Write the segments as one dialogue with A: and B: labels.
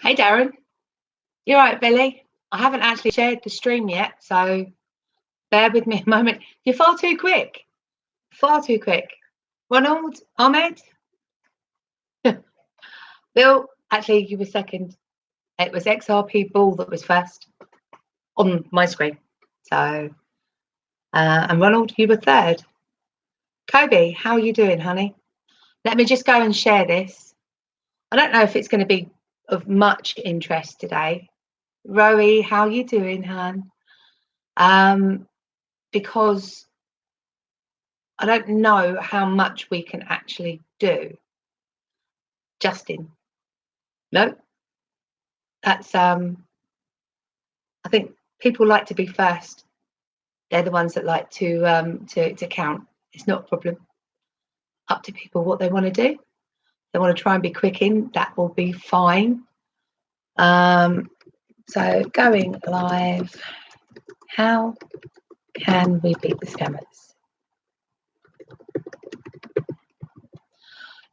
A: Hey Darren, you're right, Billy. I haven't actually shared the stream yet, so bear with me a moment. You're far too quick. Far too quick. Ronald, Ahmed, Bill, actually, you were second. It was XRP Bull that was first on my screen. So, and Ronald, you were third. Kobe, how are you doing, honey? Let me just go and share this. I don't know if it's going to be of much interest today. Rowie, how are you doing, hon? Because I don't know how much we can actually do. Justin, no, that's I think people like to be first. They're the ones that like to count. It's not a problem. Up to people what they want to do. They want to try and be quick in, that will be fine. So going live, how can we beat the scammers?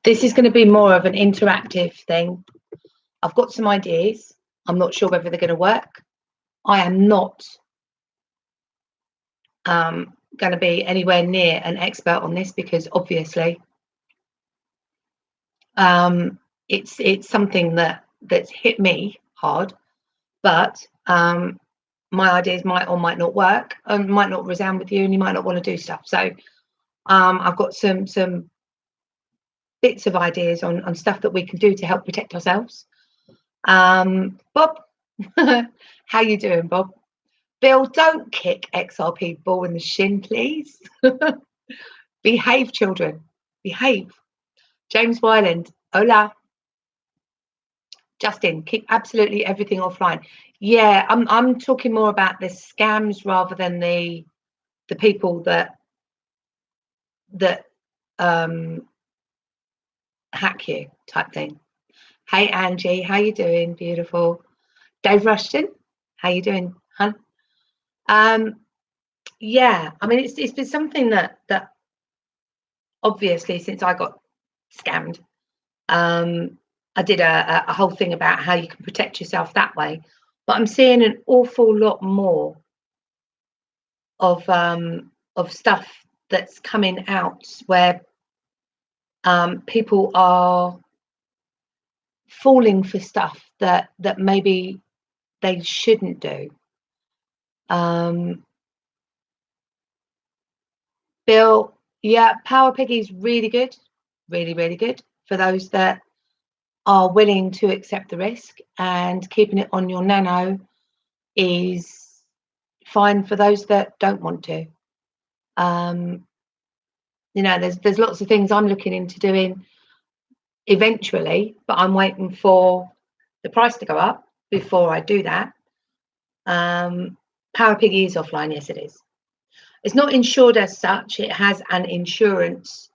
A: This is going to be more of an interactive thing. I've got some ideas. I'm not sure whether they're going to work. I am not going to be anywhere near an expert on this because obviously it's something that's hit me hard, but my ideas might or might not work and might not resound with you, and you might not want to do stuff. So I've got some bits of ideas on stuff that we can do to help protect ourselves. Bob, how you doing, Bob? Bill, don't kick XRP Bull in the shin, please. Behave, children. Behave. James Wyland, hola. Justin, keep absolutely everything offline. Yeah, I'm talking more about the scams rather than the people that hack you type thing. Hey Angie, how you doing? Beautiful. Dave Rushton, how you doing, hun? Yeah, I mean it's been something that obviously since I got scammed, I did a whole thing about how you can protect yourself that way, but I'm seeing an awful lot more of stuff that's coming out where people are falling for stuff that maybe they shouldn't do. Bill, yeah, Power Piggy is really good, really good for those that are willing to accept the risk, and keeping it on your nano is fine for those that don't want to. You know, there's lots of things I'm looking into doing eventually, but I'm waiting for the price to go up before I do that. Power Piggy is offline, yes it is. It's not insured as such, it has an insurance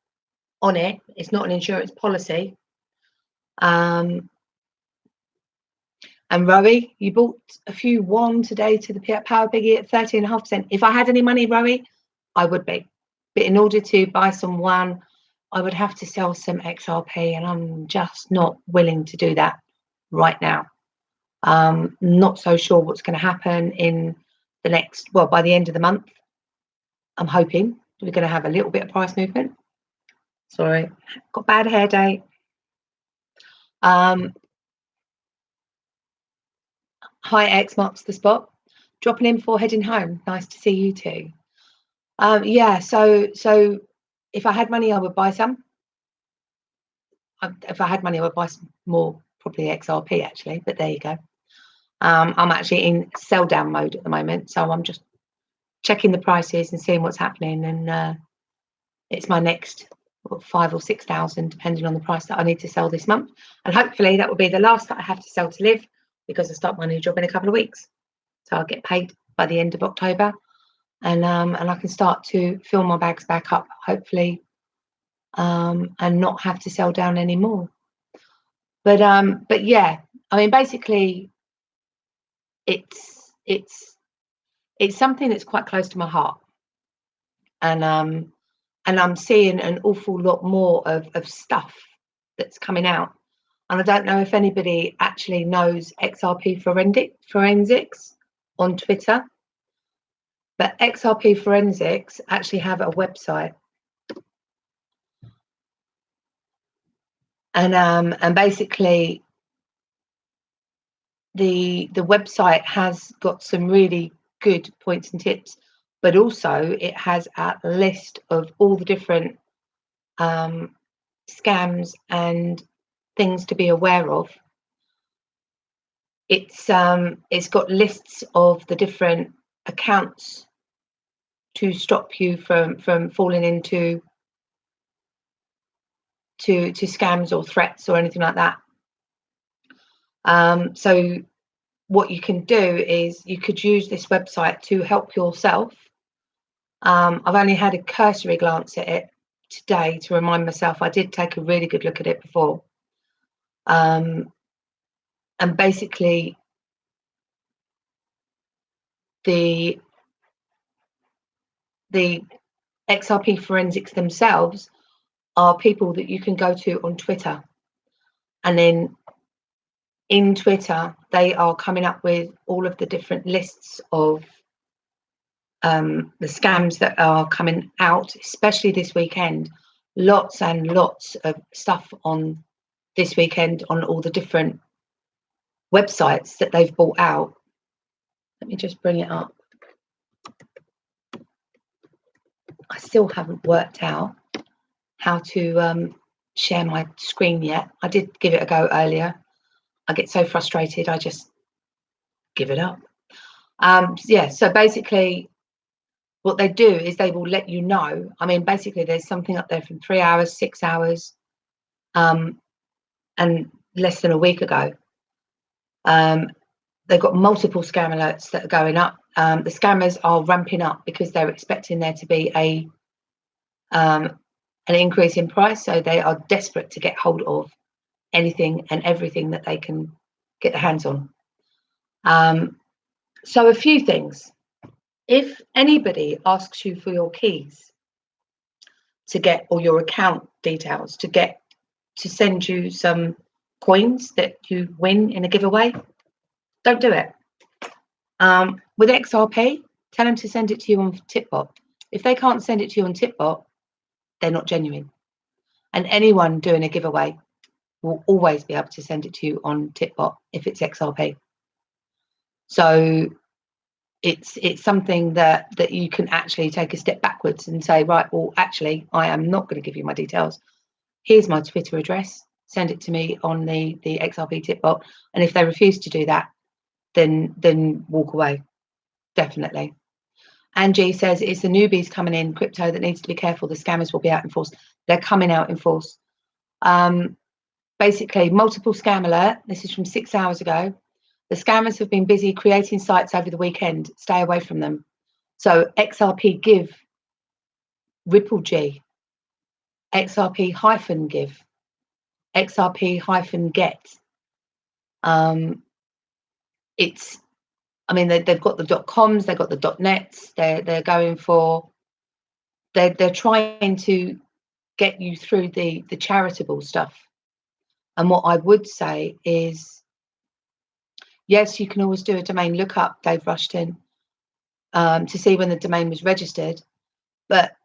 A: on it, it's not an insurance policy. And Rowie, you bought a few won today to the Power Piggy at 30.5%. If I had any money, Rowie, I would be. But in order to buy some one, I would have to sell some XRP, and I'm just not willing to do that right now. Not so sure what's going to happen in the next, well, by the end of the month. I'm hoping we're going to have a little bit of price movement. Sorry, got bad hair day. Hi, X marks the spot. Dropping in before heading home. Nice to see you too. Yeah, so if I had money, I would buy some. If I had money, I would buy some more, probably XRP actually, but there you go. I'm actually in sell down mode at the moment, so I'm just checking the prices and seeing what's happening, and it's my next 5,000 or 6,000 depending on the price that I need to sell this month, and hopefully that will be the last that I have to sell to live, because I start my new job in a couple of weeks, so I'll get paid by the end of October, and I can start to fill my bags back up, hopefully, and not have to sell down anymore. But yeah, I mean, basically it's something that's quite close to my heart, and I'm seeing an awful lot more of stuff that's coming out. And I don't know if anybody actually knows XRP Forensics on Twitter, but XRP Forensics actually have a website. And basically the website has got some really good points and tips, but also it has a list of all the different scams and things to be aware of. It's got lists of the different accounts to stop you from falling into to scams or threats or anything like that. So what you can do is you could use this website to help yourself. I've only had a cursory glance at it today to remind myself. I did take a really good look at it before. And basically the XRP Forensics themselves are people that you can go to on Twitter. And then in Twitter, they are coming up with all of the different lists of the scams that are coming out, especially this weekend. Lots and lots of stuff on this weekend on all the different websites that they've bought out. Let me just bring it up. I still haven't worked out how to share my screen yet. I did give it a go earlier. I get so frustrated, I just give it up. Yeah, so basically what they do is they will let you know. I mean, basically there's something up there from 3 hours, 6 hours, and less than a week ago. They've got multiple scam alerts that are going up. The scammers are ramping up because they're expecting there to be an increase in price, so they are desperate to get hold of anything and everything that they can get their hands on. So a few things. If anybody asks you for your keys to get, or your account details to send you some coins that you win in a giveaway, don't do it. With XRP, tell them to send it to you on Tipbot. If they can't send it to you on Tipbot, they're not genuine. And anyone doing a giveaway will always be able to send it to you on Tipbot if it's XRP. So it's something that you can actually take a step backwards and say, right, well, actually, I am not going to give you my details. Here's my Twitter address. Send it to me on the XRP Tipbot. And if they refuse to do that, then walk away. Definitely. Angie says it's the newbies coming in crypto that needs to be careful. The scammers will be out in force. They're coming out in force. Basically, multiple scam alert. This is from 6 hours ago. The scammers have been busy creating sites over the weekend. Stay away from them. So XRP Give, Ripple G, XRP Give, XRP Get. I mean, they've got the .coms, they've got the .nets. They're going for. They're trying to get you through the charitable stuff. And what I would say is, yes, you can always do a domain lookup, Dave Rushton, to see when the domain was registered, but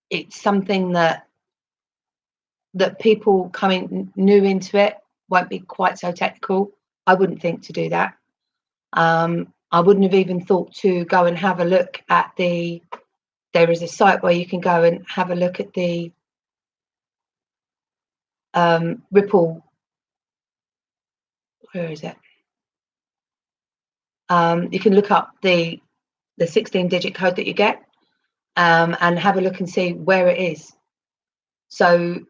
A: it's something that people coming new into it won't be quite so technical. I wouldn't think to do that. I wouldn't have even thought to go and have a look at there is a site where you can go and have a look at the Ripple. Where is it? You can look up the 16-digit code that you get and have a look and see where it is. So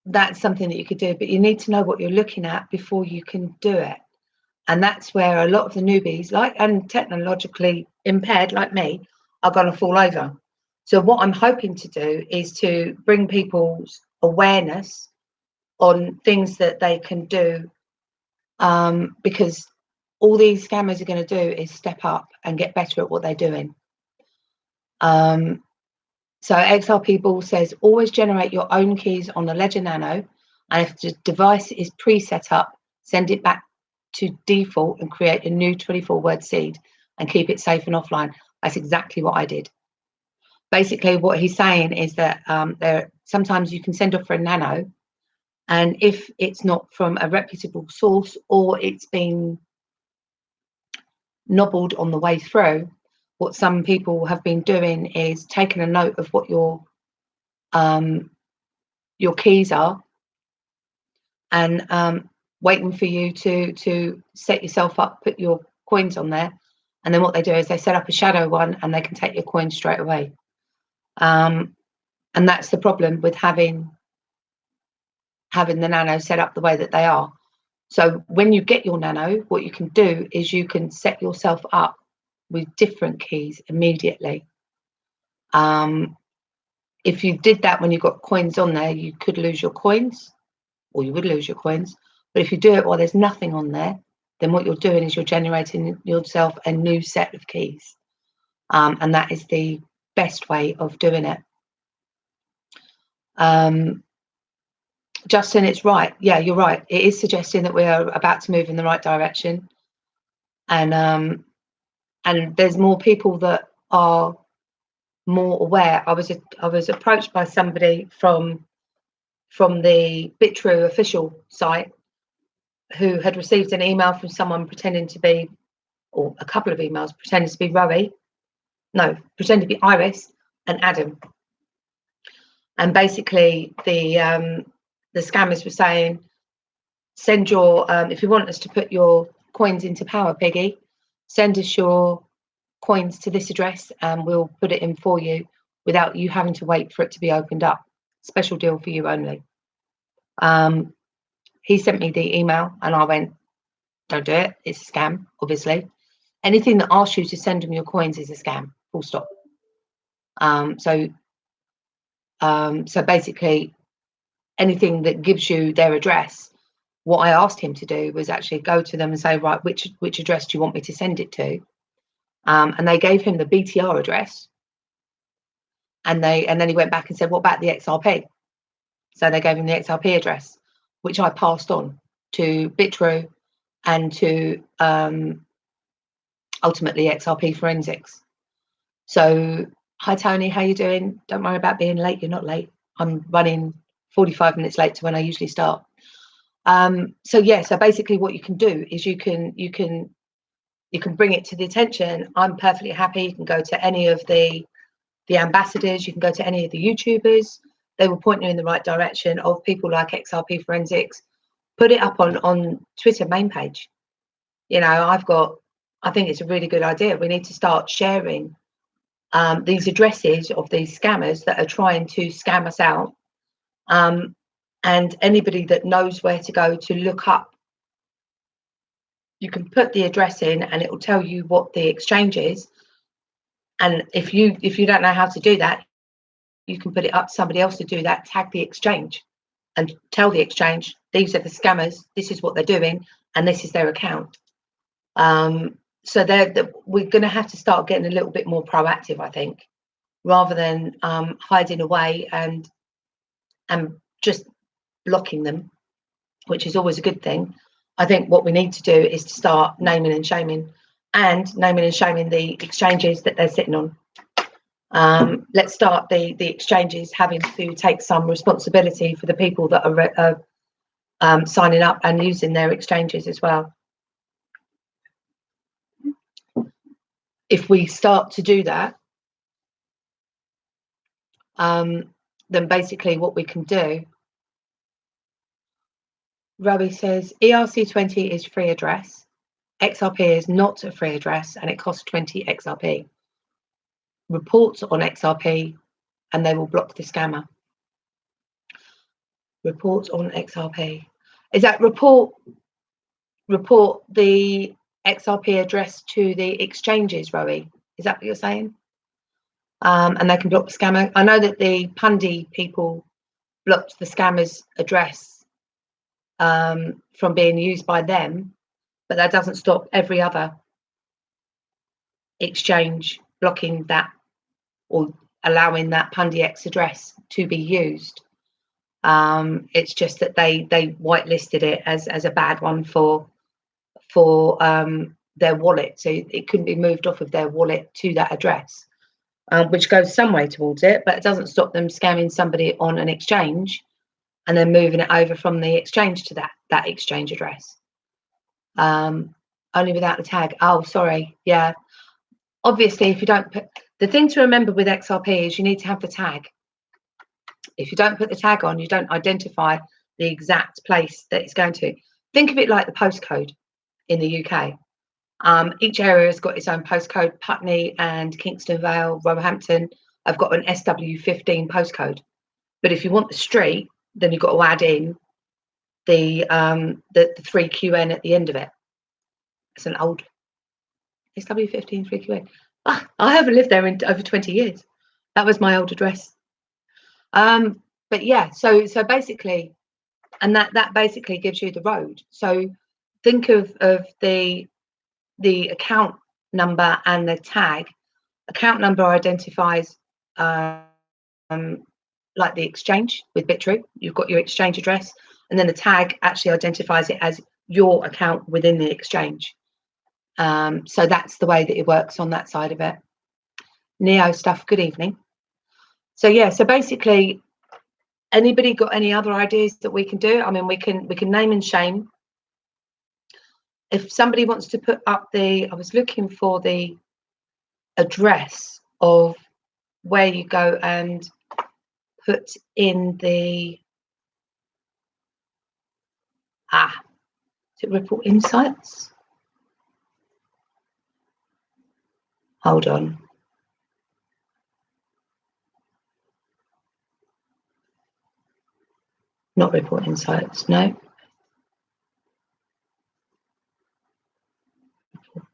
A: that's something that you could do, but you need to know what you're looking at before you can do it. And that's where a lot of the newbies, and technologically impaired like me, are going to fall over. So what I'm hoping to do is to bring people's awareness on things that they can do, because all these scammers are going to do is step up and get better at what they're doing. So XRP Ball says, always generate your own keys on the Ledger Nano And if the device is pre-set up, send it back to default and create a new 24-word seed and keep it safe and offline. That's exactly what I did. Basically, what he's saying is that sometimes you can send off for a nano, and if it's not from a reputable source or it's been nobbled on the way through, what some people have been doing is taking a note of what your keys are and waiting for you to set yourself up, put your coins on there, and then what they do is they set up a shadow one and they can take your coins straight away. And that's the problem with having the nano set up the way that they are. So when you get your nano, what you can do is you can set yourself up with different keys immediately. If you did that when you got coins on there, you could lose your coins, or you would lose your coins. But if you do it while there's nothing on there, then what you're doing is you're generating yourself a new set of keys. And that is the best way of doing it. Justin, it's right. Yeah, you're right. It is suggesting that we are about to move in the right direction. And there's more people that are more aware. I was approached by somebody from the BitTrue official site who had received an email from someone pretending to be, or a couple of emails pretending to be pretending to be Iris and Adam. And basically the scammers were saying, send your if you want us to put your coins into Power Piggy, send us your coins to this address and we'll put it in for you without you having to wait for it to be opened up. Special deal for you only. He sent me the email and I went, don't do it. It's a scam, obviously. Anything that asks you to send them your coins is a scam, full stop. So basically, anything that gives you their address, what I asked him to do was actually go to them and say, right, which address do you want me to send it to? And they gave him the BTR address. And then he went back and said, what about the XRP? So they gave him the XRP address, which I passed on to BitTrue and to ultimately XRP Forensics. So, hi Tony, how you doing? Don't worry about being late. You're not late. I'm running 45 minutes late to when I usually start. So basically what you can do is you can bring it to the attention. I'm perfectly happy. You can go to any of the ambassadors. You can go to any of the YouTubers. They will point you in the right direction of people like XRP Forensics. Put it up on Twitter main page. I think it's a really good idea. We need to start sharing these addresses of these scammers that are trying to scam us out. And anybody that knows where to go to look up, you can put the address in and it will tell you what the exchange is. And if you don't know how to do that, you can put it up to somebody else to do that, tag the exchange and tell the exchange, these are the scammers, this is what they're doing, and this is their account. So we're going to have to start getting a little bit more proactive, I think, rather than hiding away and just blocking them, which is always a good thing. I think what we need to do is to start naming and shaming the exchanges that they're sitting on. Let's start the exchanges having to take some responsibility for the people that are signing up and using their exchanges as well. If we start to do that, then basically what we can do, Robbie says, ERC20 is free address. XRP is not a free address and it costs 20 XRP. Reports on XRP and they will block the scammer. Reports on XRP. Is that report the XRP address to the exchanges, Rowie? Is that what you're saying? And they can block the scammer. I know that the Pundi people blocked the scammer's address from being used by them, but that doesn't stop every other exchange blocking that or allowing that Pundi X address to be used. It's just that they whitelisted it as a bad one for their wallet, so it couldn't be moved off of their wallet to that address, which goes some way towards it, but it doesn't stop them scamming somebody on an exchange and then moving it over from the exchange to that exchange address. Only without the tag. Oh, sorry. Yeah. Obviously, if you don't put the thing to remember with XRP is you need to have the tag. If you don't put the tag on, you don't identify the exact place that it's going to. Think of it like the postcode in the UK. Each area has got its own postcode. Putney and Kingston Vale, Roehampton have got an SW15 postcode. But if you want the street, then you've got to add in the 3QN at the end of it. It's an old SW15 3QN. I haven't lived there in over 20 years. That was my old address. But yeah, so basically, and that basically gives you the road. So think of the account number and the tag. Account number identifies like the exchange with Bitrue. You've got your exchange address, and then the tag actually identifies it as your account within the exchange. So that's the way that it works on that side of it. Neo stuff, good evening. So yeah, so basically, anybody got any other ideas that we can do? I mean, we can name and shame. If somebody wants to put up I was looking for the address of where you go and put in the is it Ripple Insights? Hold on. Not Ripple Insights, no.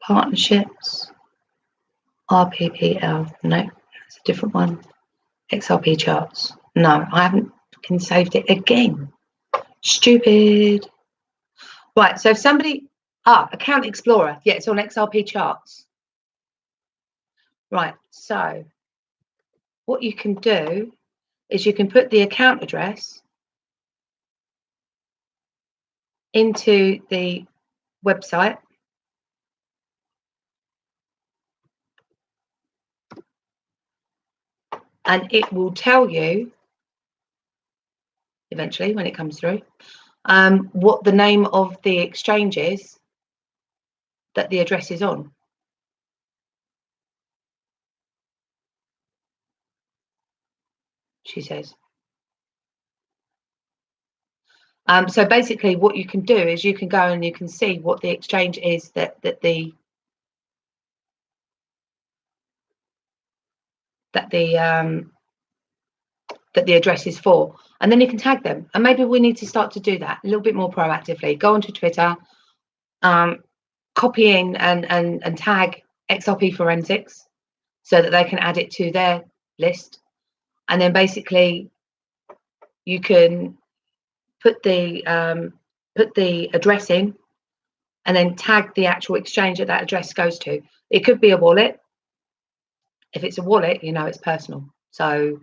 A: Partnerships, RPPL, no, that's a different one. XRP charts, no, I haven't fucking saved it again. Stupid. Right, so if somebody, Account Explorer, yeah, it's on XRP charts. Right, so what you can do is you can put the account address into the website. And it will tell you eventually when it comes through what the name of the exchange is that the address is on. She says. So basically what you can do is you can go and you can see what the exchange is that the address is for, and then you can tag them. And maybe we need to start to do that a little bit more proactively. Go onto Twitter, copy in and tag XRP Forensics so that they can add it to their list, and then basically you can put the address in and then tag the actual exchange that address goes to. It could be a wallet. If it's a wallet, you know it's personal, so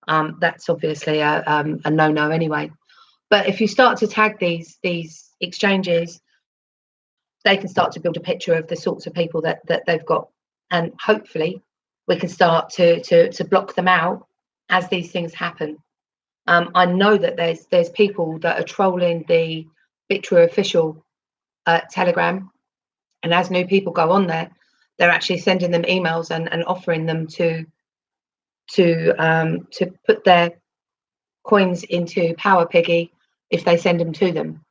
A: that's obviously a no-no anyway. But if you start to tag these exchanges, they can start to build a picture of the sorts of people that they've got, and hopefully we can start to block them out as these things happen. I know that there's people that are trolling the Bitrue official Telegram, and as new people go on there, they're actually sending them emails and offering them to put their coins into Power Piggy if they send them to them.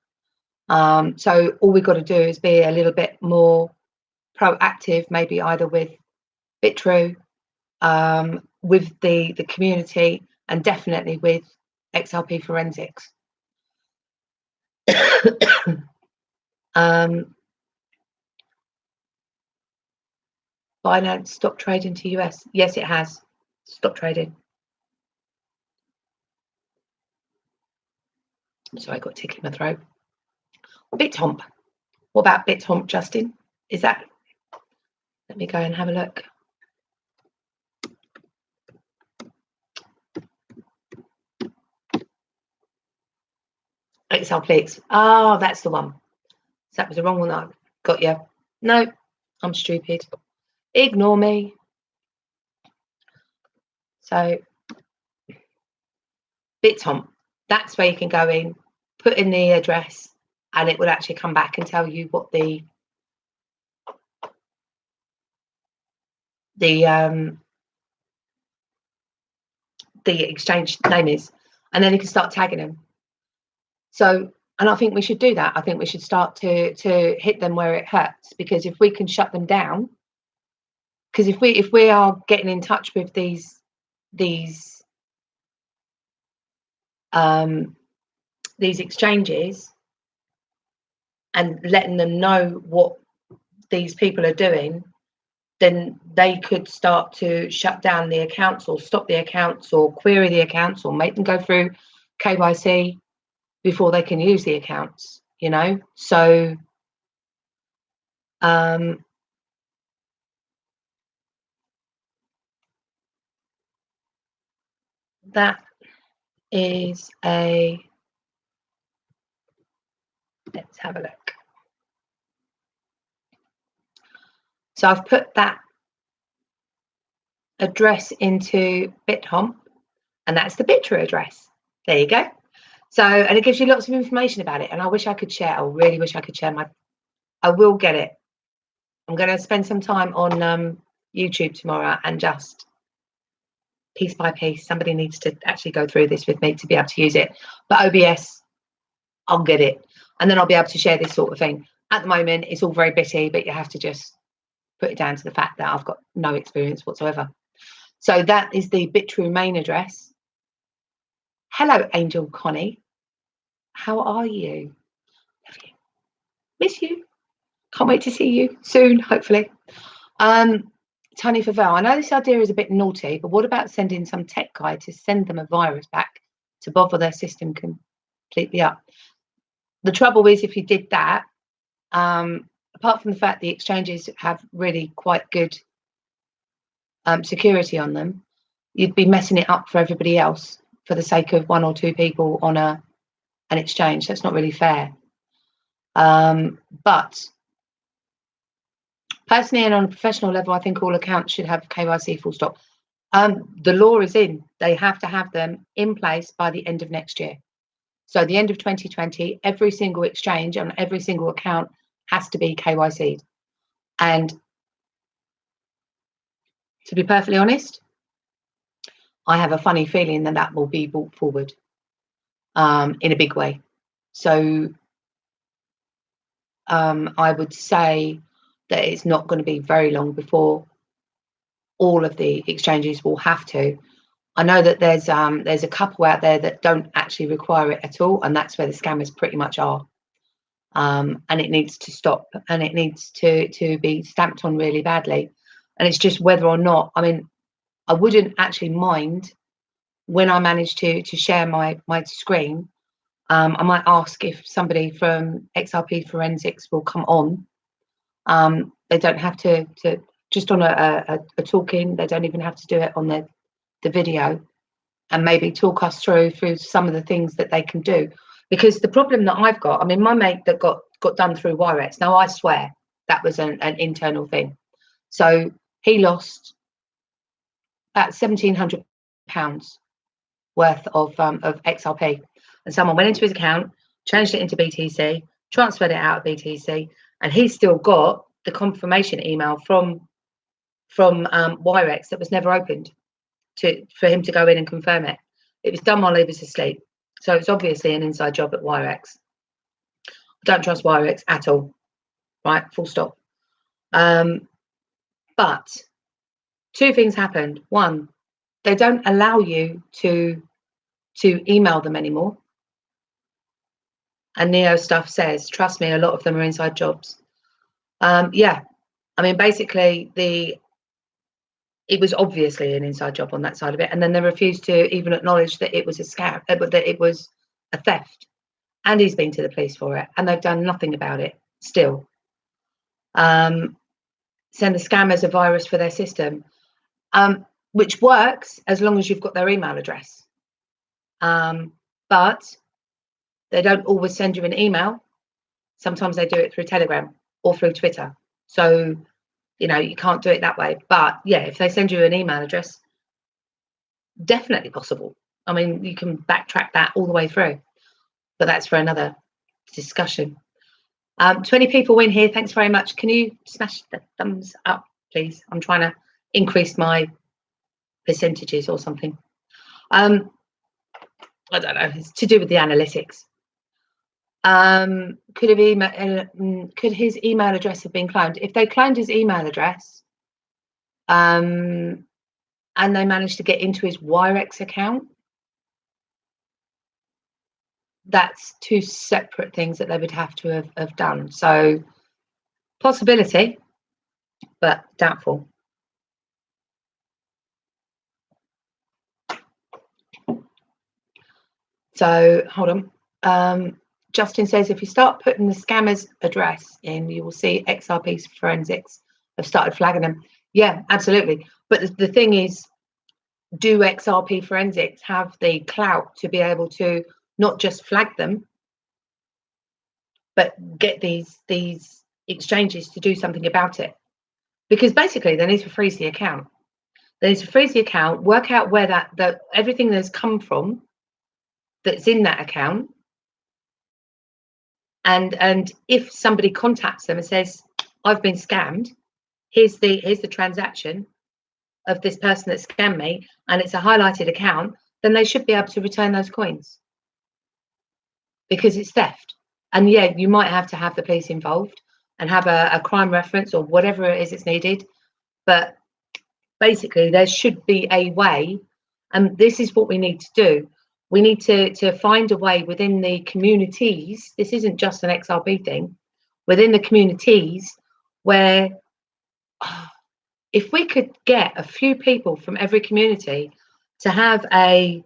A: So all we've got to do is be a little bit more proactive, maybe either with Bitrue, with the community, and definitely with XRP Forensics. Binance stopped trading to US. Yes, it has stopped trading. Sorry, I got a tickle in my throat. BitHomp. What about BitHomp, Justin? Is that? Let me go and have a look. XRP. Oh, that's the one. So that was the wrong one. I got you. No, I'm stupid. Ignore me. So BitHomp, that's where you can go in, put in the address, and it will actually come back and tell you what the exchange name is, and then you can start tagging them. So, and I think we should do that. I think we should start to hit them where it hurts, because if we can shut them down, because if we are getting in touch with these exchanges and letting them know what these people are doing, then they could start to shut down the accounts or stop the accounts or query the accounts or make them go through KYC before they can use the accounts, you know. So that is let's have a look. So I've put that address into BitHomp, and that's the Bittr address. There you go. So, and it gives you lots of information about it. And I wish I could share. I really wish I could share I will get it. I'm going to spend some time on YouTube tomorrow and just piece by piece. Somebody needs to actually go through this with me to be able to use it. But OBS, I'll get it. And then I'll be able to share this sort of thing. At the moment, it's all very bitty, but you have to just put it down to the fact that I've got no experience whatsoever. So that is the Bittr main address. Hello, Angel Connie. How are you? Love you. Miss you. Can't wait to see you soon, hopefully. Tony Favell, I know this idea is a bit naughty, but what about sending some tech guy to send them a virus back to bother their system completely up? The trouble is, if you did that, apart from the fact the exchanges have really quite good security on them, you'd be messing it up for everybody else for the sake of one or two people on an exchange. That's not really fair. But personally and on a professional level, I think all accounts should have KYC full stop. The law is in. They have to have them in place by the end of next year. So the end of 2020, every single exchange on every single account has to be KYC'd. And to be perfectly honest, I have a funny feeling that that will be brought forward in a big way. So I would say that it's not going to be very long before all of the exchanges will have to. I know that there's a couple out there that don't actually require it at all, and that's where the scammers pretty much are. And it needs to stop, and it needs to be stamped on really badly. And it's just whether or not, I mean, I wouldn't actually mind when I manage to share my screen. I might ask if somebody from XRP Forensics will come on. They don't have to just on a talk-in. They don't even have to do it on the video, and maybe talk us through some of the things that they can do. Because the problem that I've got, I mean, my mate that got done through Wirex, now I swear that was an internal thing. So he lost about £1,700 worth of XRP, and someone went into his account, changed it into BTC, transferred it out of BTC, and he's still got the confirmation email from Wirex that was never opened for him to go in and confirm it. It was done while he was asleep. So it's obviously an inside job at Wirex. I don't trust Wirex at all, right? Full stop. But two things happened. One, they don't allow you to email them anymore. And Neo stuff says, trust me, a lot of them are inside jobs. Yeah, I mean, basically it was obviously an inside job on that side of it, and then they refused to even acknowledge that it was a scam, that it was a theft. And he's been to the police for it, and they've done nothing about it still. Send the scammers a virus for their system, which works as long as you've got their email address. But They don't always send you an email. Sometimes they do it through Telegram or through Twitter. So, you know, you can't do it that way. But yeah, if they send you an email address, definitely possible. I mean, you can backtrack that all the way through, but that's for another discussion. 20 people in here. Thanks very much. Can you smash the thumbs up, please? I'm trying to increase my percentages or something. I don't know. It's to do with the analytics. Could his email address have been cloned? If they cloned his email address, and they managed to get into his Wirex account, that's two separate things that they would have to have done. So possibility, but doubtful. So hold on. Justin says, if you start putting the scammer's address in, you will see XRP Forensics have started flagging them. Yeah, absolutely. But the thing is, do XRP Forensics have the clout to be able to not just flag them, but get these exchanges to do something about it? Because basically they need to freeze the account. They need to freeze the account, work out where that everything that's come from that's in that account. And if somebody contacts them and says, I've been scammed, here's the transaction of this person that scammed me, and it's a highlighted account, then they should be able to return those coins, because it's theft. And yeah, you might have to have the police involved and have a crime reference or whatever it is that's needed, but basically there should be a way, and this is what we need to do. We need to find a way within the communities. This isn't just an XRP thing. Within the communities, where if we could get a few people from every community to have a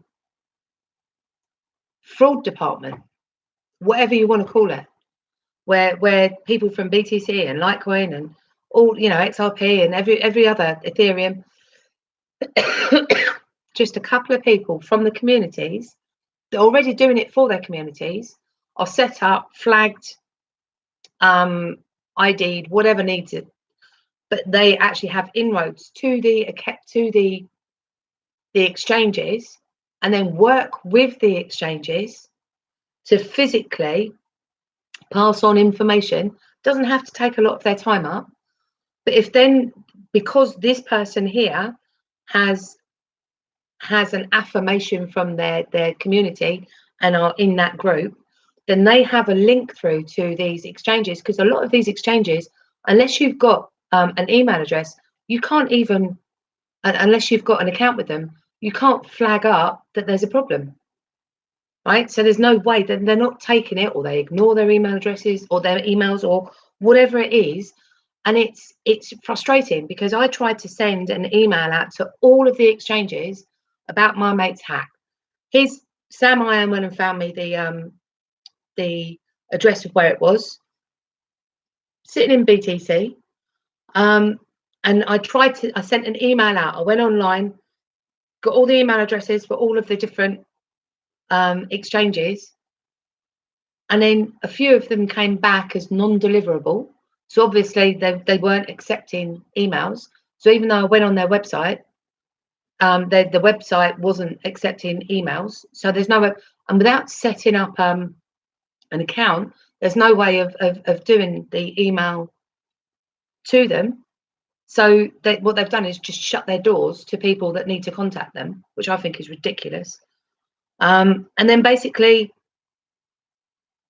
A: fraud department, whatever you want to call it, where people from BTC and Litecoin and all, you know, XRP and every other Ethereum, just a couple of people from the communities that are already doing it for their communities, are set up, flagged, ID'd, whatever needs it, but they actually have inroads to the exchanges, and then work with the exchanges to physically pass on information. Doesn't have to take a lot of their time up, but if then, because this person here has an affirmation from their community and are in that group, then they have a link through to these exchanges, because a lot of these exchanges, unless you've got an email address, you can't even, unless you've got an account with them, you can't flag up that there's a problem, right? So there's no way that they're not taking it, or they ignore their email addresses or their emails or whatever it is. And it's frustrating, because I tried to send an email out to all of the exchanges about my mate's hack. Sam Iron went and found me the address of where it was, sitting in BTC. And I sent an email out. I went online, got all the email addresses for all of the different exchanges, and then a few of them came back as non-deliverable. So obviously they weren't accepting emails. So even though I went on their website, the website wasn't accepting emails. So there's no way, and without setting up an account, there's no way of doing the email to them. So what they've done is just shut their doors to people that need to contact them, which I think is ridiculous. And then basically,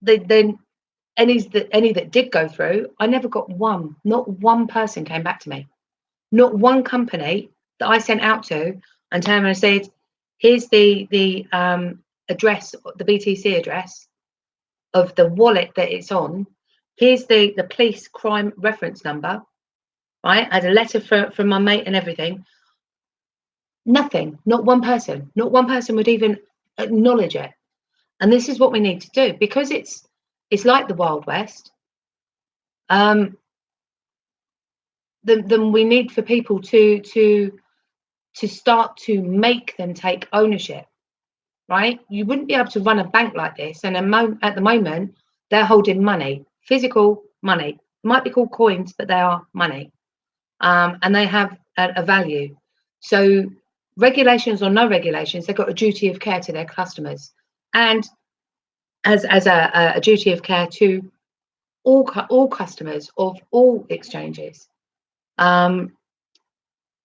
A: any that did go through, I never got one. Not one person came back to me. Not one company that I sent out to and turned around and said, here's the address, the BTC address of the wallet that it's on. Here's the police crime reference number, right? I had a letter from my mate and everything. Nothing, not one person would even acknowledge it. And this is what we need to do, because it's like the Wild West. Then we need for people to start to make them take ownership. right? You wouldn't be able to run a bank like this. And at the moment, they're holding money, physical money. It might be called coins, but they are money. And they have a value. So regulations or no regulations, they've got a duty of care to their customers, and as a duty of care to all customers of all exchanges. And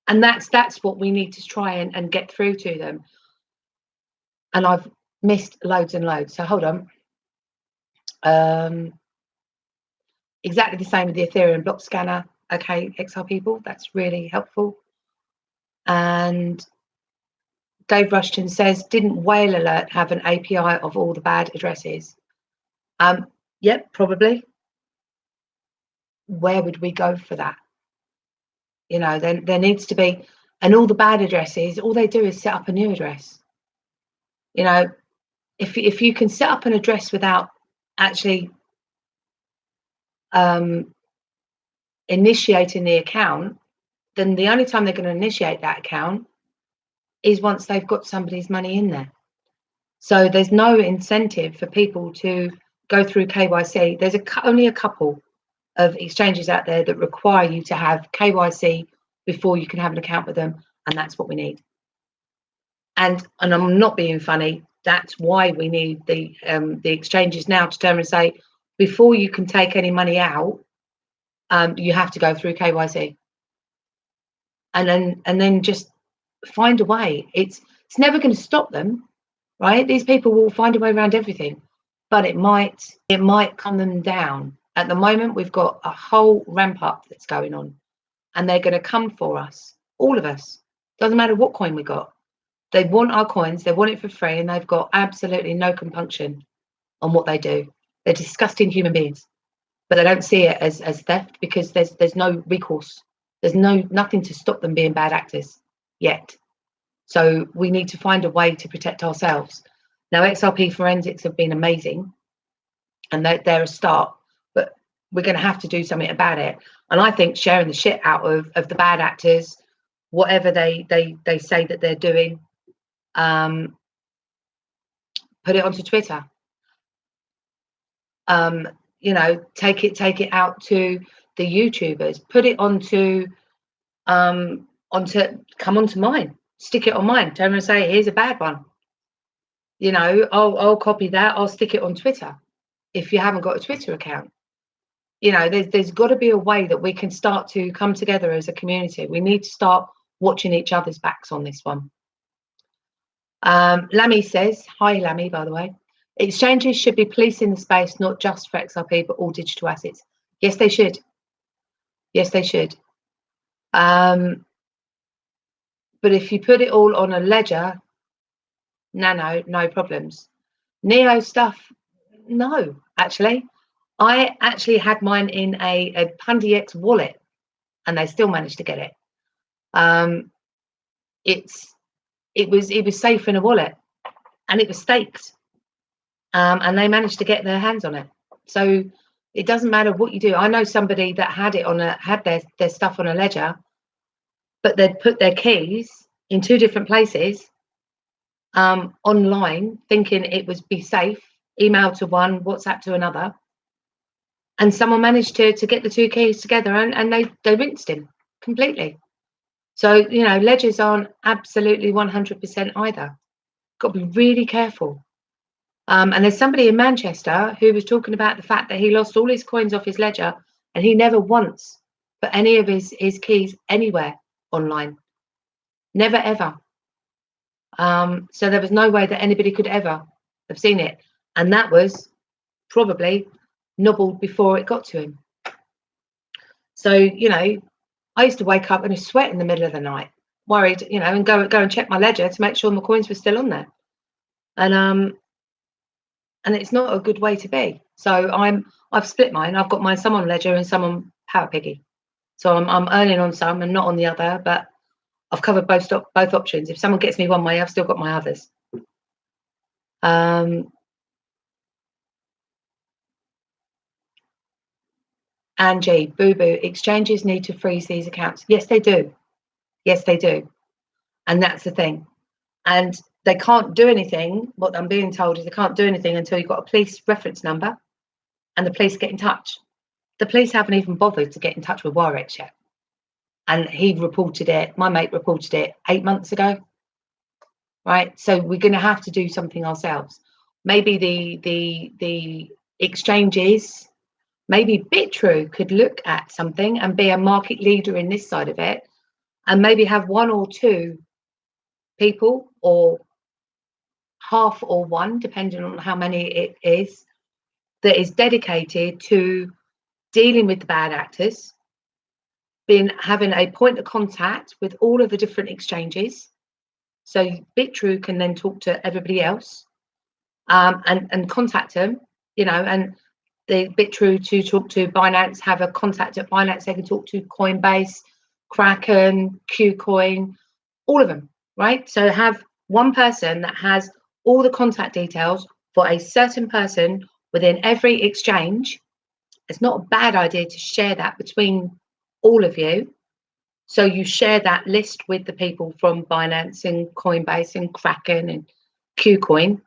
A: that's what we need to try and get through to them. And I've missed loads and loads. So hold on. Exactly the same with the Ethereum block scanner. Okay, XR people, that's really helpful. And Dave Rushton says, didn't Whale Alert have an API of all the bad addresses? Yep, probably. Where would we go for that? You know, then there needs to be, and all the bad addresses, all they do is set up a new address. You know, if you can set up an address without actually initiating the account, then the only time they're going to initiate that account is once they've got somebody's money in there. So there's no incentive for people to go through KYC. There's only a couple of exchanges out there that require you to have KYC before you can have an account with them, and that's what we need. And I'm not being funny. That's why we need the exchanges now to turn and say, before you can take any money out, you have to go through KYC, and then just find a way. It's never going to stop them, right? These people will find a way around everything, but it might calm them down. At the moment, we've got a whole ramp up that's going on, and they're going to come for us, all of us. Doesn't matter what coin we got. They want our coins. They want it for free, and they've got absolutely no compunction on what they do. They're disgusting human beings, but they don't see it as theft because there's no recourse. There's nothing to stop them being bad actors yet. So we need to find a way to protect ourselves. Now, XRP forensics have been amazing, and they're a start, but we're going to have to do something about it. And I think sharing the shit out of the bad actors, whatever they say that they're doing, put it onto Twitter. You know, take it out to the YouTubers. Put it onto come onto mine. Stick it on mine. Turn and say, here's a bad one. You know, I'll copy that. I'll stick it on Twitter. If you haven't got a Twitter account, you know, there's got to be a way that we can start to come together as a community. We need to start watching each other's backs on this one. Lammy says, hi Lammy, by the way, exchanges should be policing the space, not just for XRP, but all digital assets. Yes, they should. Yes, they should. But if you put it all on a ledger, no problems. Neo stuff, no, actually. I actually had mine in a PandyX wallet, and they still managed to get it. It was safe in a wallet, and it was staked, and they managed to get their hands on it. So it doesn't matter what you do. I know somebody that had their stuff on a ledger, but they'd put their keys in two different places online, thinking it would be safe. Email to one, WhatsApp to another, and someone managed to get the two keys together, and they rinsed him completely. So, you know, ledgers aren't absolutely 100% either. Got to be really careful. And there's somebody in Manchester who was talking about the fact that he lost all his coins off his ledger, and he never once put any of his keys anywhere online. Never, ever. So there was no way that anybody could ever have seen it. And that was probably nobbled before it got to him. So, you know, I used to wake up in a sweat in the middle of the night, worried, you know, and go and check my ledger to make sure my coins were still on there. And it's not a good way to be. So I've split mine. I've got mine some on ledger and some on PowerPiggy. So I'm earning on some and not on the other, but I've covered both options. If someone gets me one way, I've still got my others. Angie, boo-boo, exchanges need to freeze these accounts. Yes, they do. Yes, they do. And that's the thing. And they can't do anything. What I'm being told is they can't do anything until you've got a police reference number and the police get in touch. The police haven't even bothered to get in touch with Wirex yet. And he reported it, my mate reported it 8 months ago. Right. So we're going to have to do something ourselves. Maybe the exchanges, maybe Bitrue could look at something and be a market leader in this side of it, and maybe have one or two people, or half or one, depending on how many it is, that is dedicated to dealing with the bad actors, having a point of contact with all of the different exchanges. So Bitrue can then talk to everybody else, and contact them, you know, and the Bitrue to talk to Binance, have a contact at Binance they can talk to, Coinbase, Kraken, KuCoin, all of them, right? So have one person that has all the contact details for a certain person within every exchange. It's not a bad idea to share that between all of you. So you share that list with the people from Binance and Coinbase and Kraken and KuCoin.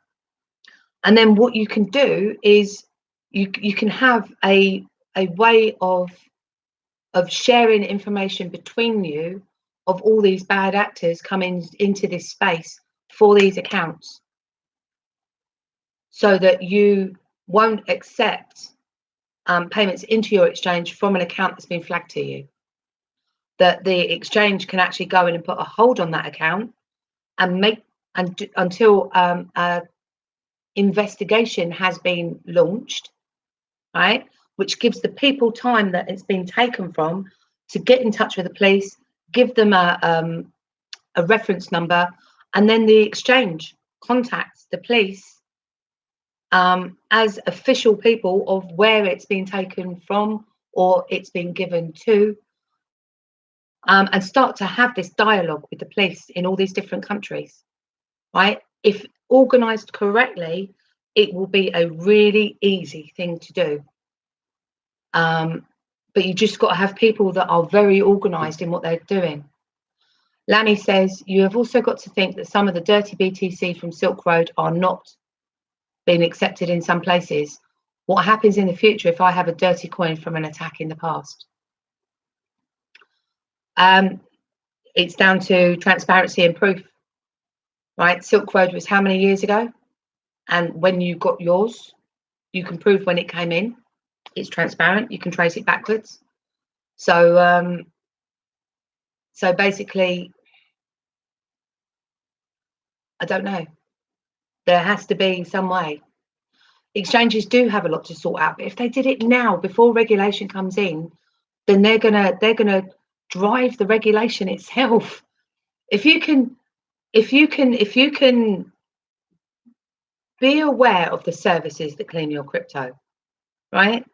A: And then what you can do is you can have a way of sharing information between you of all these bad actors coming into this space for these accounts, so that you won't accept payments into your exchange from an account that's been flagged to you. That the exchange can actually go in and put a hold on that account and until investigation has been launched, right? Which gives the people time that it's been taken from to get in touch with the police, give them a reference number, and then the exchange contacts the police as official people of where it's been taken from or it's been given to, and start to have this dialogue with the police in all these different countries, right? If organized correctly, it will be a really easy thing to do. But you just got to have people that are very organized in what they're doing. Lanny says, you have also got to think that some of the dirty BTC from Silk Road are not being accepted in some places. What happens in the future if I have a dirty coin from an attack in the past? It's down to transparency and proof, right? Silk Road was how many years ago? And when you got yours, you can prove when it came in. It's transparent. You can trace it backwards. So, so basically, I don't know. There has to be some way. Exchanges do have a lot to sort out, but if they did it now before regulation comes in, then they're gonna drive the regulation itself. If you can be aware of the services that clean your crypto, right?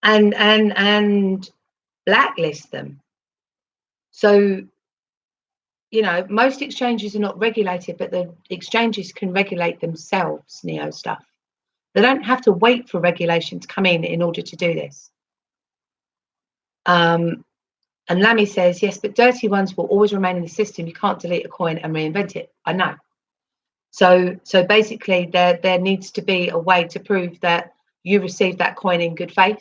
A: And blacklist them. So, you know, most exchanges are not regulated, but the exchanges can regulate themselves, Neo stuff. They don't have to wait for regulation to come in order to do this. And Lammy says, yes, but dirty ones will always remain in the system. You can't delete a coin and reinvent it. I know. So basically, there needs to be a way to prove that you received that coin in good faith.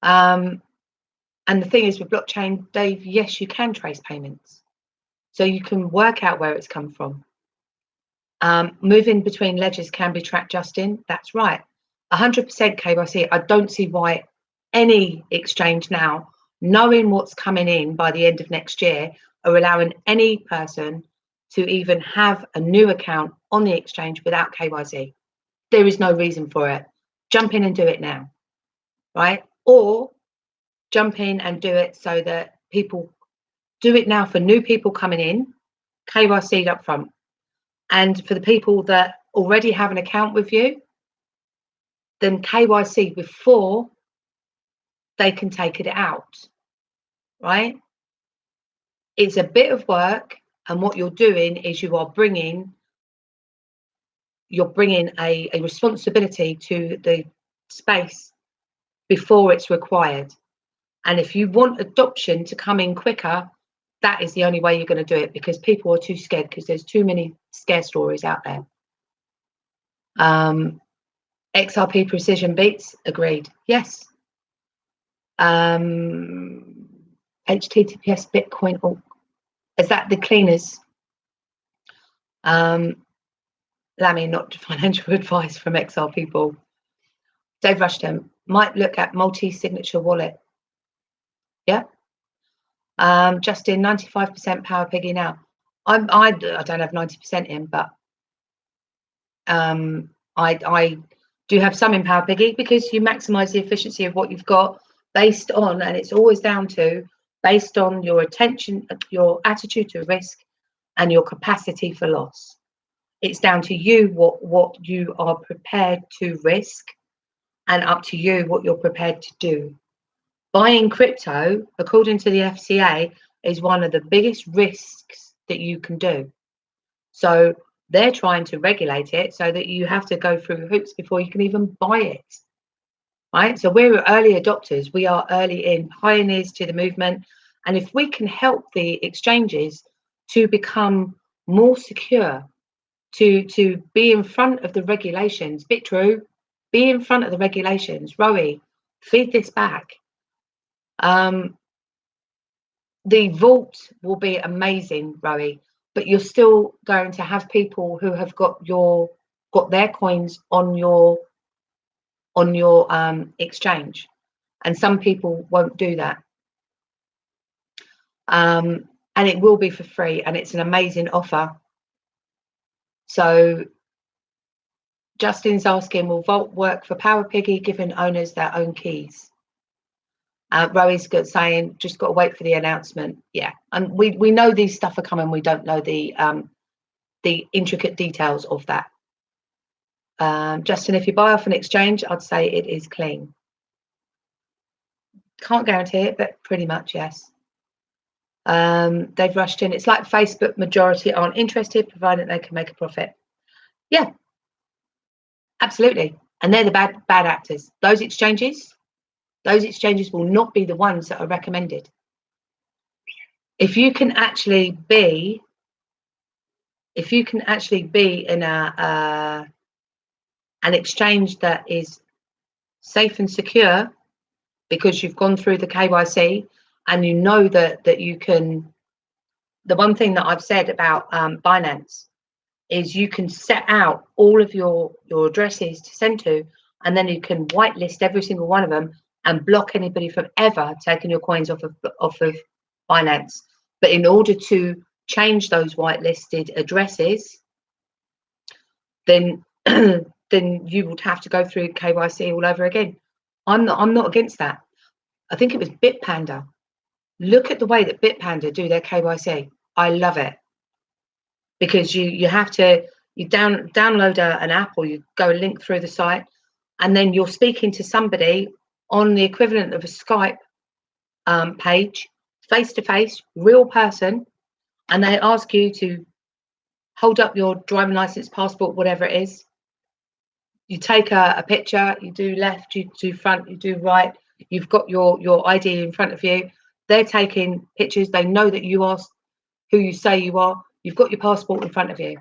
A: And the thing is with blockchain, Dave, yes, you can trace payments. So you can work out where it's come from. Moving between ledgers can be tracked, Justin. That's right. 100% KYC. I don't see why any exchange now, knowing what's coming in by the end of next year, are allowing any person to even have a new account on the exchange without KYC. There is no reason for it. Jump in and do it now, right? Or jump in and do it so that people do it now for new people coming in, KYC'd up front. And for the people that already have an account with you, then KYC before they can take it out, right? It's a bit of work, and what you're doing is you're bringing a responsibility to the space before it's required. And if you want adoption to come in quicker, that is the only way you're going to do it, because people are too scared, because there's too many scare stories out there. XRP precision beats, agreed. Yes. HTTPS Bitcoin, oh, is that the cleaners? Lammy, not financial advice from XR people. Dave Rushton might look at multi-signature wallet. Yeah. Justin, 95% Power Piggy now. I don't have 90% in, but I do have some in Power Piggy, because you maximize the efficiency of what you've got based on, and it's always down to, based on your attention, your attitude to risk, and your capacity for loss. It's down to you what you are prepared to risk, and up to you what you're prepared to do. Buying crypto, according to the FCA, is one of the biggest risks that you can do. So they're trying to regulate it so that you have to go through hoops before you can even buy it, right? So we're early adopters. We are early in, pioneers to the movement. And if we can help the exchanges to become more secure, to be in front of the regulations, Bitrue, be in front of the regulations. Rowie, feed this back. The vault will be amazing, Rowie, but you're still going to have people who have got their coins on your exchange, and some people won't do that. And it will be for free, and it's an amazing offer. So Justin's asking, will Vault work for Power Piggy, giving owners their own keys? Rowie's saying, just got to wait for the announcement. Yeah, and we know these stuff are coming. We don't know the intricate details of that. Justin, if you buy off an exchange, I'd say it is clean. Can't guarantee it, but pretty much yes. They've rushed in. It's like Facebook, majority aren't interested, provided they can make a profit. Yeah, absolutely. And they're the bad actors. Those exchanges will not be the ones that are recommended. If you can actually be in an exchange that is safe and secure, because you've gone through the KYC and you know that you can. The one thing that I've said about Binance is you can set out all of your addresses to send to, and then you can whitelist every single one of them and block anybody from ever taking your coins off of Binance. But in order to change those whitelisted addresses, then then you would have to go through KYC all over again. I'm not against that. I think it was Bitpanda. Look at the way that Bitpanda do their KYC. I love it, because you have to download an app, or you go link through the site, and then you're speaking to somebody on the equivalent of a Skype page, face to face, real person, and they ask you to hold up your driving license, passport, whatever it is. You take a picture, you do left, you do front, you do right. You've got your ID in front of you. They're taking pictures. They know that you are who you say you are. You've got your passport in front of you,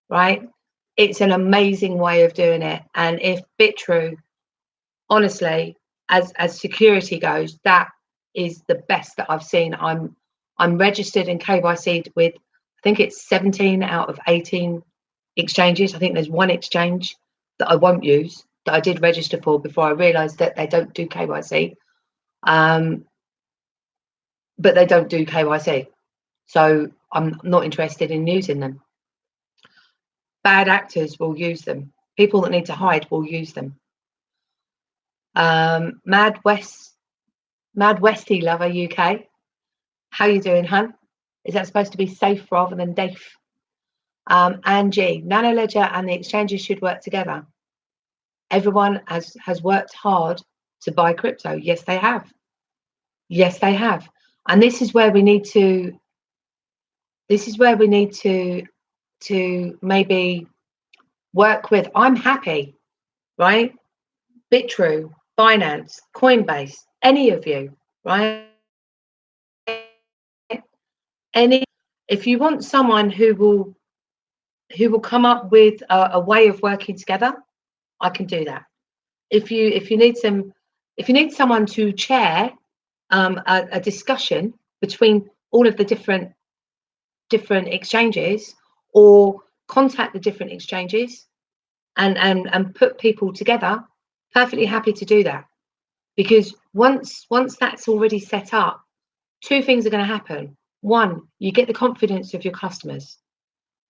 A: right? It's an amazing way of doing it. And if Bitrue, honestly, as security goes, that is the best that I've seen. I'm registered and KYC'd with, I think it's 17 out of 18 exchanges. I think there's one exchange that I won't use, that I did register for before I realised that they don't do KYC. But they don't do KYC. So I'm not interested in using them. Bad actors will use them. People that need to hide will use them. Mad Westy Lover UK. How you doing, hun? Is that supposed to be safe rather than Dave? Angie, Nano Ledger and the exchanges should work together. Everyone has worked hard to buy crypto. Yes, they have. Yes, they have. And this is where we need to. This is where we need to maybe work with. I'm happy, right? Bitrue, Binance, Coinbase, any of you, right? if you want someone who will come up with a way of working together, I can do that. If you need someone to chair a discussion between all of the different exchanges, or contact the different exchanges and put people together, perfectly happy to do that. Because once that's already set up, two things are going to happen. One, you get the confidence of your customers.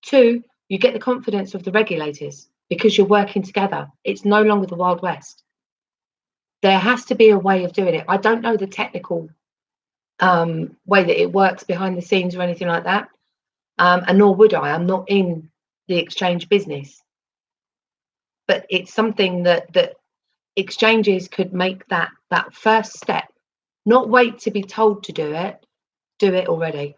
A: Two, you get the confidence of the regulators, because you're working together. It's no longer the Wild West. There has to be a way of doing it. I don't know the technical way that it works behind the scenes or anything like that, and nor would I. I'm not in the exchange business, but it's something that exchanges could make that first step. Not wait to be told to do it already,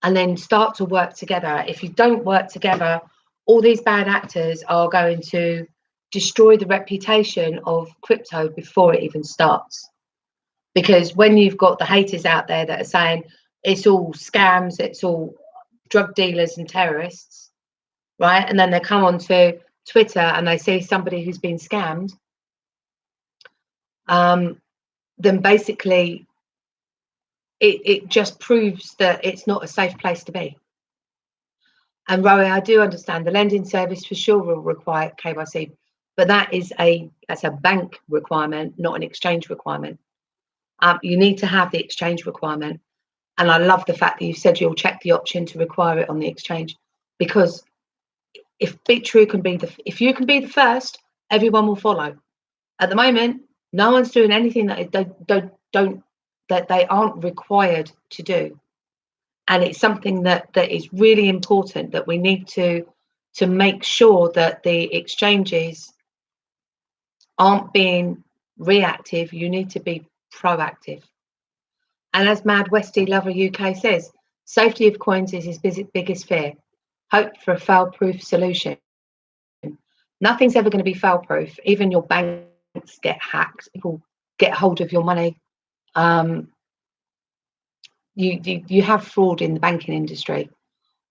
A: and then start to work together. If you don't work together, all these bad actors are going to destroy the reputation of crypto before it even starts. Because when you've got the haters out there that are saying it's all scams, it's all drug dealers and terrorists, right? And then they come onto Twitter and they see somebody who's been scammed, then basically it just proves that it's not a safe place to be. And Rowie, I do understand the lending service for sure will require KYC, but that's a bank requirement, not an exchange requirement. You need to have the exchange requirement. And I love the fact that you said you'll check the option to require it on the exchange, because if BitTrue can be if you can be the first, everyone will follow. At the moment, no one's doing anything that they aren't required to do. And it's something that is really important, that we need to make sure that the exchanges aren't being reactive. You need to be proactive. And as Mad Westie Lover UK says, safety of coins is his biggest fear. Hope for a fail-proof solution. Nothing's ever going to be fail-proof. Even your banks get hacked. People get hold of your money. You have fraud in the banking industry.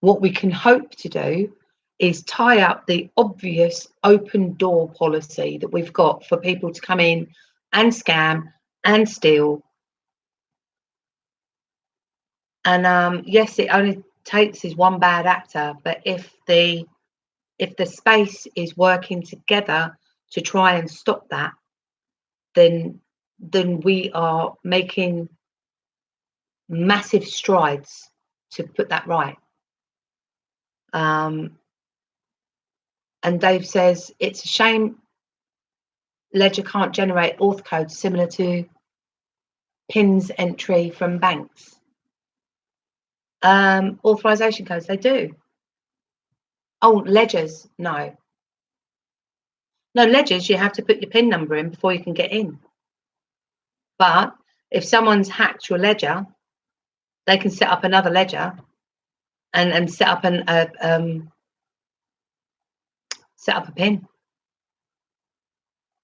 A: What we can hope to do is tie up the obvious open door policy that we've got for people to come in and scam and steal. And yes, it only takes is one bad actor, but if the space is working together to try and stop that, then we are making massive strides to put that right. And Dave says it's a shame Ledger can't generate auth codes similar to PINs entry from banks. Authorization codes, they do. Oh, ledgers, no. No, ledgers, you have to put your PIN number in before you can get in. But if someone's hacked your ledger, they can set up another ledger and set up a PIN.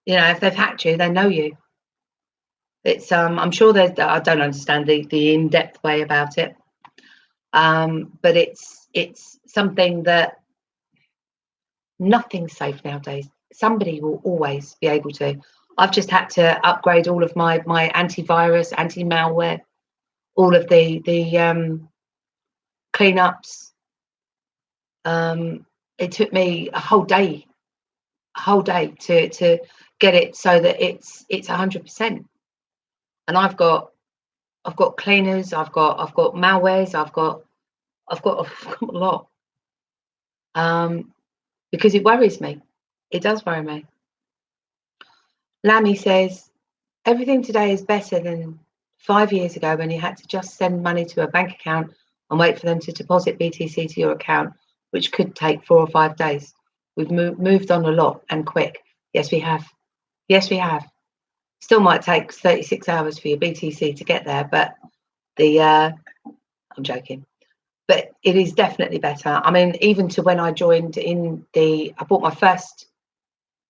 A: You know, if they've hacked you, they know you. It's I'm sure there's, I don't understand the in-depth way about it, but it's something that nothing's safe nowadays. Somebody will always be able to. I've just had to upgrade all of my antivirus, anti-malware, all of the cleanups. It took me a whole day to get it so that it's 100%. And I've got cleaners, I've got malwares, I've got a lot. Because it worries me. It does worry me. Lammy says, everything today is better than 5 years ago when you had to just send money to a bank account and wait for them to deposit BTC to your account, which could take 4 or 5 days. We've moved on a lot and quick. Yes, we have. Yes, we have. Still might take 36 hours for your BTC to get there, but I'm joking. But it is definitely better. I mean, even to when I joined I bought my first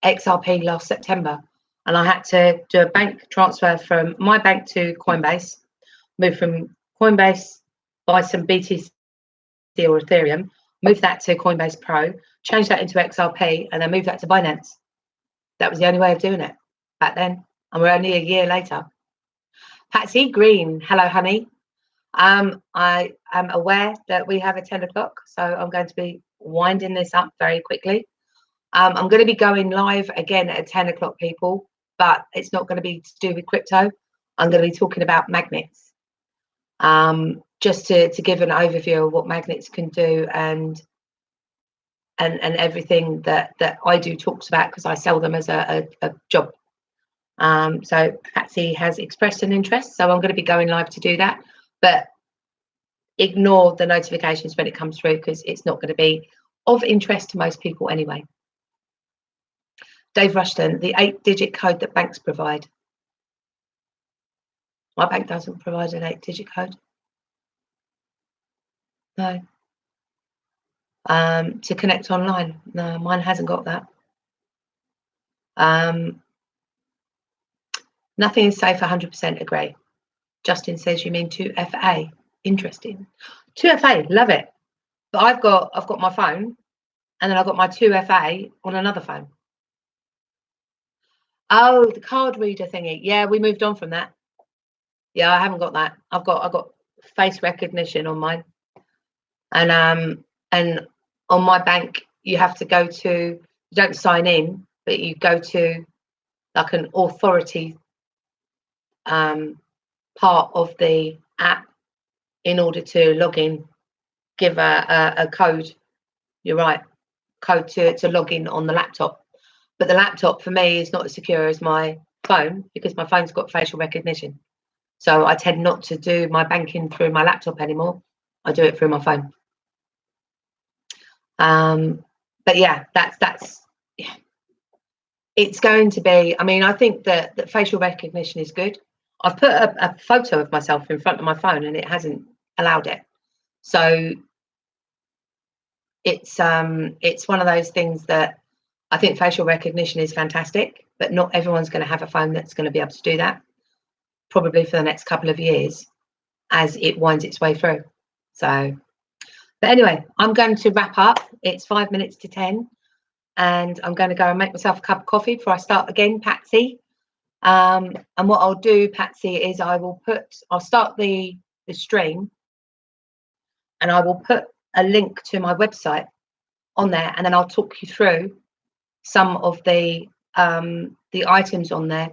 A: XRP last September, and I had to do a bank transfer from my bank to Coinbase, move from Coinbase buy some BTC or Ethereum, move that to Coinbase Pro, change that into XRP, and then move that to Binance. That was the only way of doing it back then, and we're only a year later. Patsy Green, hello, honey. I am aware that we have a 10 o'clock, so I'm going to be winding this up very quickly. I'm going to be going live again at 10 o'clock, people, but it's not going to be to do with crypto. I'm going to be talking about magnets, just to give an overview of what magnets can do and everything that I do talks about, because I sell them as a job. So Patsy has expressed an interest, so I'm going to be going live to do that, but ignore the notifications when it comes through, because it's not going to be of interest to most people anyway. Dave Rushton, the 8-digit code that banks provide. My bank doesn't provide an 8-digit code. No. To connect online. No, mine hasn't got that. Nothing is safe, 100% agree. Justin says you mean 2FA. Interesting. 2FA, love it. But I've got my phone, and then I've got my 2FA on another phone. Oh, the card reader thingy. Yeah, we moved on from that. Yeah, I haven't got that. I've got face recognition on mine. And on my bank, you have to go to, you don't sign in, but you go to like an authority part of the app in order to log in, give a code. You're right, code to log in on the laptop. But the laptop for me is not as secure as my phone, because my phone's got facial recognition. So I tend not to do my banking through my laptop anymore. I do it through my phone. But yeah, that's yeah. It's going to be, I mean, I think that facial recognition is good. I've put a photo of myself in front of my phone and it hasn't allowed it. So it's one of those things that I think facial recognition is fantastic, but not everyone's going to have a phone that's going to be able to do that, probably for the next couple of years as it winds its way through. So, but anyway, I'm going to wrap up. It's 5 minutes to 10, and I'm going to go and make myself a cup of coffee before I start again, Patsy. And what I'll do, Patsy, is I'll start the stream, and I will put a link to my website on there, and then I'll talk you through some of the items on there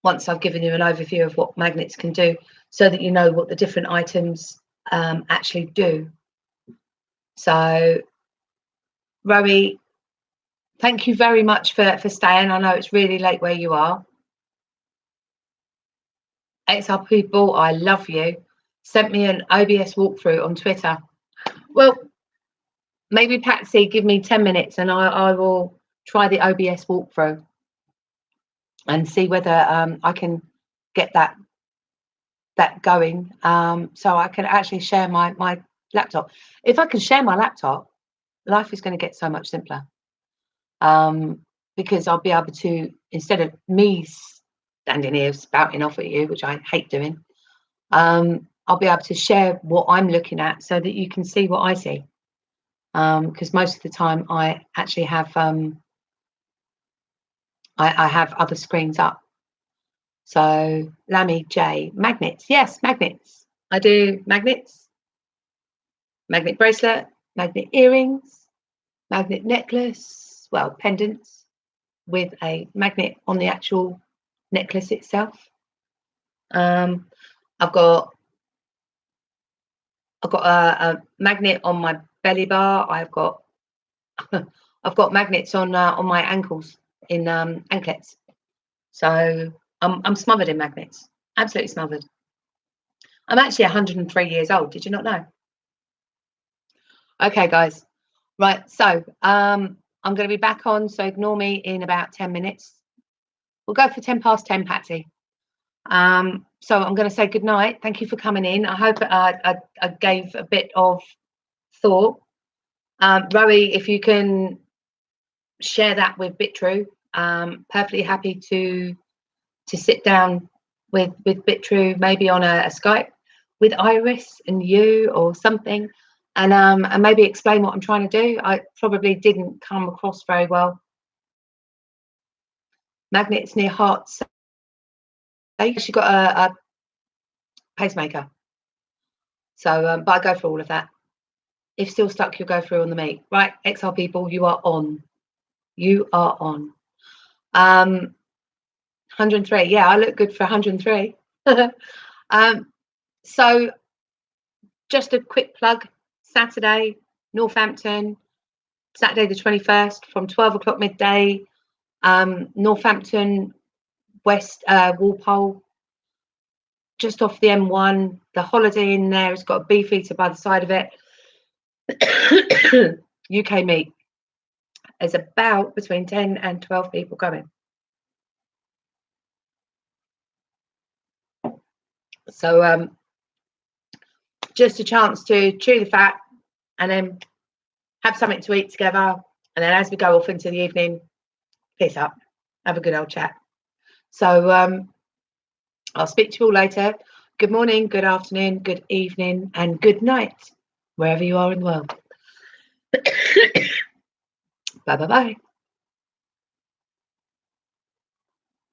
A: once I've given you an overview of what magnets can do, so that you know what the different items actually do. So, Rowie, thank you very much for staying. I know it's really late where you are. XR people, I love you. Sent me an OBS walkthrough on Twitter. Well, maybe Patsy, give me 10 minutes and I will try the OBS walkthrough and see whether I can get that going, so I can actually share my laptop. If I can share my laptop, life is going to get so much simpler, because I'll be able to, instead of me standing here spouting off at you, which I hate doing, I'll be able to share what I'm looking at so that you can see what I see, because most of the time I actually have I have other screens up. So Lammy J, magnets, yes, magnets. I do magnets, magnet bracelet, magnet earrings, magnet necklace, well, pendants with a magnet on the actual necklace itself. I've got a magnet on my belly bar. I've got magnets on my ankles in anklets. So I'm smothered in magnets, absolutely smothered. I'm actually 103 years old. Did you not know? Okay, guys. Right, so I'm going to be back on, so ignore me in about 10 minutes. We'll go for 10 past 10, Patsy. So I'm going to say good night. Thank you for coming in. I hope I gave a bit of thought. Rowie, if you can share that with Bitrue, perfectly happy to sit down with Bitrue, maybe on a Skype. with Iris and you or something, and maybe explain what I'm trying to do. I probably didn't come across very well. Magnets near heart. She got a pacemaker. So, but I go through all of that. If still stuck, you'll go through on the meat. Right, XR people, you are on. You are on. 103. Yeah, I look good for 103. So just a quick plug. Saturday, Northampton, Saturday the 21st from 12 o'clock midday. Northampton West, Walpole, just off the M1. The Holiday Inn there has got a beefeater by the side of it. UK meet. There's about between 10 and 12 people coming. So just a chance to chew the fat and then have something to eat together. And then as we go off into the evening, piss up, have a good old chat. So I'll speak to you all later. Good morning, good afternoon, good evening, and good night, wherever you are in the world. Bye-bye-bye.